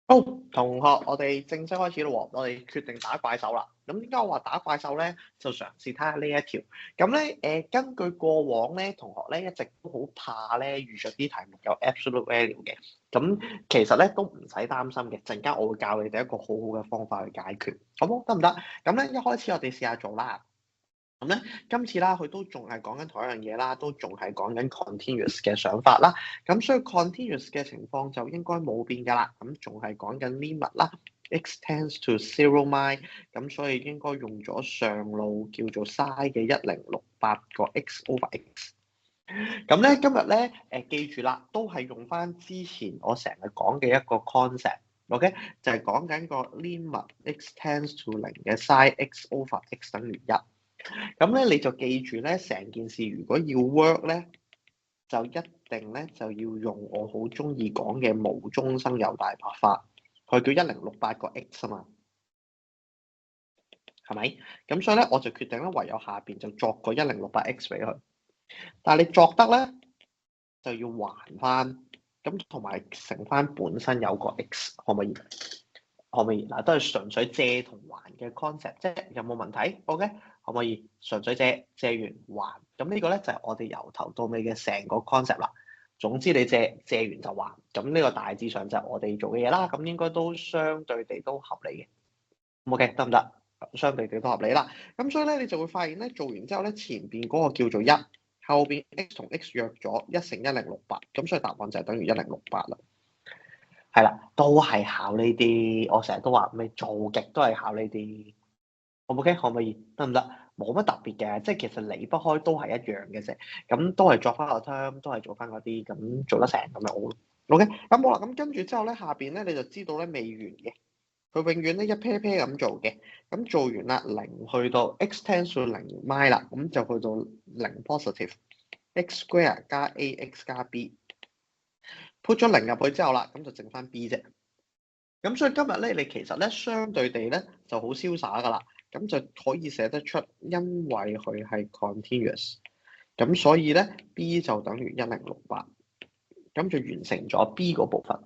好，同學，我哋正式開始咯喎，我哋決定打怪獸啦。咁點解我話打怪獸咧？就嘗試睇下呢一條。咁咧，根據過往咧，同學咧一直都好怕咧遇着啲題目有 absolute value 嘅。咁其實咧都唔使擔心嘅，陣間我會教你哋一個好好嘅方法去解決，好冇？得唔得？咁咧一開始我哋試下做啦。咁咧，今次啦，佢都仲係講緊同一樣嘢啦，都仲係講緊 continuous 嘅想法啦。咁所以 continuous 嘅情況就應該冇變㗎啦。咁仲係講緊 limit 啦，x tends to zero mile。咁所以應該用咗上路叫做 sin 嘅1068個 x over x。咁咧今日咧記住啦，都係用翻之前我成日講嘅一個 concept。OK，就係講緊個 limit x tends to 0嘅 sin x over x 等於1。咁咧你就記住咧，成件事如果要 work 咧，就一定咧就要用我好中意講嘅無中生有大白法，佢叫1068個 x 啊嘛，係咪？咁所以咧我就決定咧，唯有下邊就作個1068x 俾佢。但係你作得咧，就要還翻，咁同埋乘翻本身有個 x，可唔可以？可唔可以？嗱，都係純粹借同還嘅 concept 啫，有冇問題 ？OK，可唔可以？純粹借完還，咁呢個咧就係我哋由頭到尾嘅成個 concept 啦。總之你借完就還，咁呢個大致上就係我哋做嘅嘢啦。咁應該都相對地都合理嘅。OK，得唔得？相對地都合理啦。咁所以咧，你就會發現咧，做完之後咧，前邊嗰個叫做1，後邊 x 同 x 約咗1乘1068，咁所以答案就係等於1068啦。係啦，都係考呢啲，我成日都話咩做極都係考呢啲，OK 可唔可以？得唔得？冇乜特別嘅，即係其實離不開都係一樣嘅啫。咁都係作翻個 term，都係做翻嗰啲，咁做得成咁樣好。OK，咁好啦，咁跟住之後咧，下邊咧你就知道咧未完嘅，佢永遠咧一 pair pair 咁做嘅。咁做完啦，0去到 x tends to 0 mile 啦，咁就去到0 positive x square 加 ax 加 b。put 咗0入去之後啦，咁就剩翻 b 啫。咁所以今日咧，你其實咧相對地咧就好瀟灑噶啦，咁就可以寫得出，因為佢係 continuous，咁所以咧 b 就等於1068，咁就完成咗 b 嗰部分，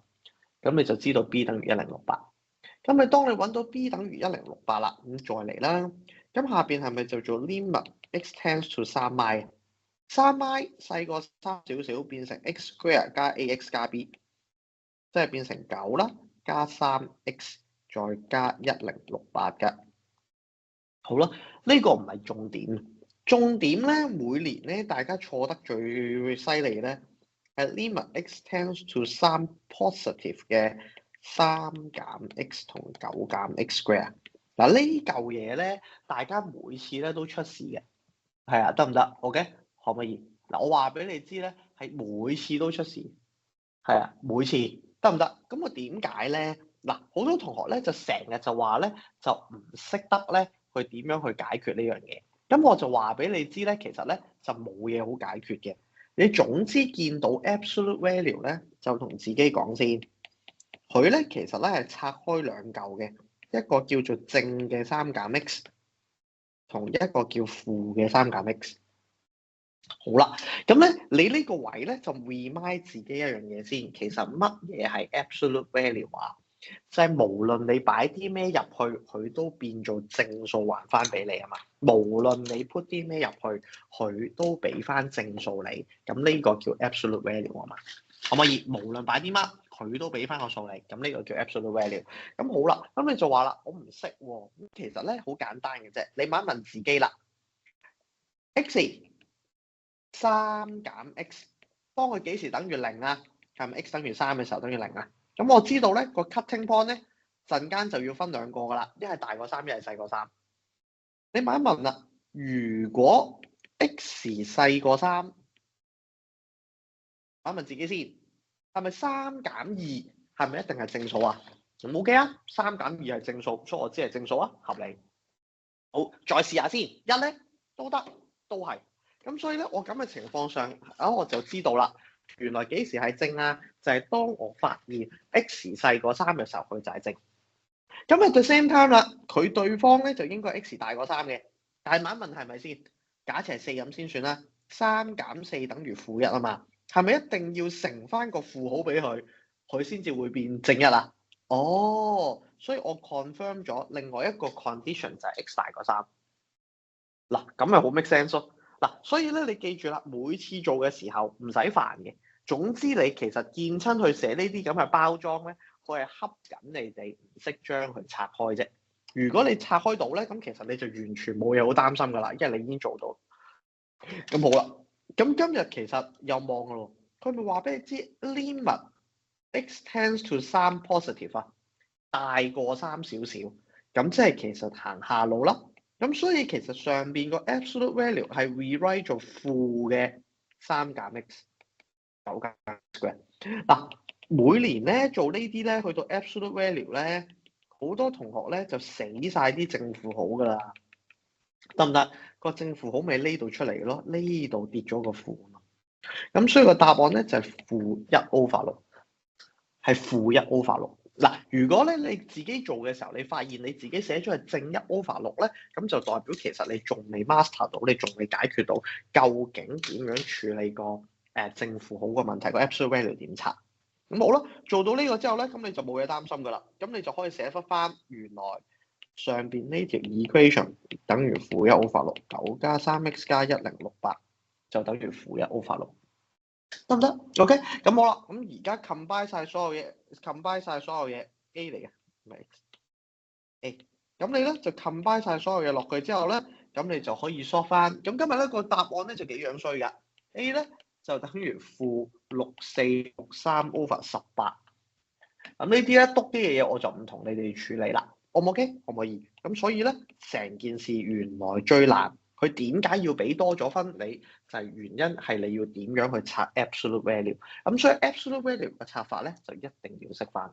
咁你就知道 b 等於1068。咁你當你揾到 b 等於1068啦，咁再嚟啦，咁下邊係咪就做 limit x tends to 3 mile？3 mile 細過3少少，變成 x square 加 ax 加 b，即係變成9啦。加 3x 再加1068嘅，好啦，呢個唔係重點，重點咧每年咧大家錯得最犀利咧係 limit x tends to 3 positive 嘅3減 x 同9減 x square。嗱呢嚿嘢咧，大家每次咧都出事嘅，係啊，得唔得？OK，可唔可以？嗱，我話俾你知咧，係每次都出事。係啊，每次得唔得？咁我點解咧？嗱，好多同學咧就成日就話咧，就唔識得咧去點樣去解決呢樣嘢。咁我就話俾你知咧，其實咧就冇嘢好解決嘅。你總之見到 absolute value 咧，就同自己講先。佢咧其實咧係拆開兩嚿嘅，一個叫做正嘅3減 x，同一個叫負嘅3減 x。好啦，咁咧你呢個位咧就 remind 自己一樣嘢先，其實乜嘢係 absolute value 啊？就係無論你擺啲咩入去，佢都變做正數還翻俾你啊嘛。無論你 put 啲咩入去，佢都俾翻正數你。咁呢個叫 absolute value 啊嘛。可唔可以？無論擺啲乜，佢都俾翻個數你。咁呢個叫 absolute value。咁好啦，咁你就話啦，我唔識喎。咁其實咧好簡單嘅啫，你問一問自己啦，x 3減 x，當佢幾時等於0啊？係咪 x 等於3嘅時候等於0啊？咁我知道咧個 cutting point 咧陣間就要分兩個噶啦，一係大過3，一係細過3。你問一問啦，如果 x 細過3，問一問自己先，係咪3減2係咪一定係正數啊？冇嘅啊，3減2係正數，所以我知係正數啊，合理。好，再試下先，一咧都得，都係。咁所以咧，我咁嘅情況上，我就知道啦。原來幾時係正啊？就係當我發現 x 細過3嘅時候，佢就係正。咁at the same time 啦，佢對方咧就應該 x 大過3嘅。但係問一問係咪先？假設係4咁先算啦。3減4等於負1啊嘛，係咪一定要乘翻個負號俾佢，佢先至會變正1啊？哦，所以我 confirm 咗另外一個 condition 就係 x 大過3。嗱，咁咪好 make sense 咯。嗱，所以咧你記住啦，每次做嘅時候唔使煩嘅。總之你其實見親去寫呢啲咁嘅包裝咧，佢係恰緊你哋唔識將佢拆開啫。如果你拆開到咧，咁其實你就完全冇嘢好擔心噶啦，因為你已經做到。咁好啦，咁今日其實有望噶咯，佢咪話俾你知 limit x tends to 3 positive 啊，大過3少少，咁即係其實行下路啦。咁所以其實上邊個 absolute value 係 rewrite 做負嘅3減 x 9加 square。嗱，每年咧做呢啲咧，去到 absolute value 咧，好多同學咧就死晒啲正負號噶啦，得唔得？個正負號咪呢度出嚟嘅咯，呢度跌咗個負啊嘛。咁所以個答案咧就係-1/6，係-1/6。嗱，如果咧你自己做嘅時候，你發現你自己寫咗係正1/6咧，咁就代表其實你仲未 master 到，你仲未解決到究竟點樣處理個正負號個問題，個 absolute value 點拆。咁好啦，做到呢個之後咧，咁你就冇嘢擔心噶啦，咁你就可以寫翻原來上邊呢條 equation 等於-1/6，9加3x加1068就等於-1/6。得唔得 ？OK，咁好啦，咁而家 combine 晒所有嘢，combine 晒所有嘢 A 嚟嘅，唔係 A。咁你咧就 combine 晒所有嘢落去之後咧，咁你就可以 solve 翻。咁今日咧個答案咧就幾樣衰㗎。A 咧就等於-6463/18。咁呢啲咧篤啲嘅嘢我就唔同你哋處理啦。O 唔 OK？可唔可以？咁所以咧成件事原來最難。佢點解要俾多咗分你？就係原因係你要點樣去拆 absolute value。咁所以 absolute value 嘅拆法咧，就一定要識翻。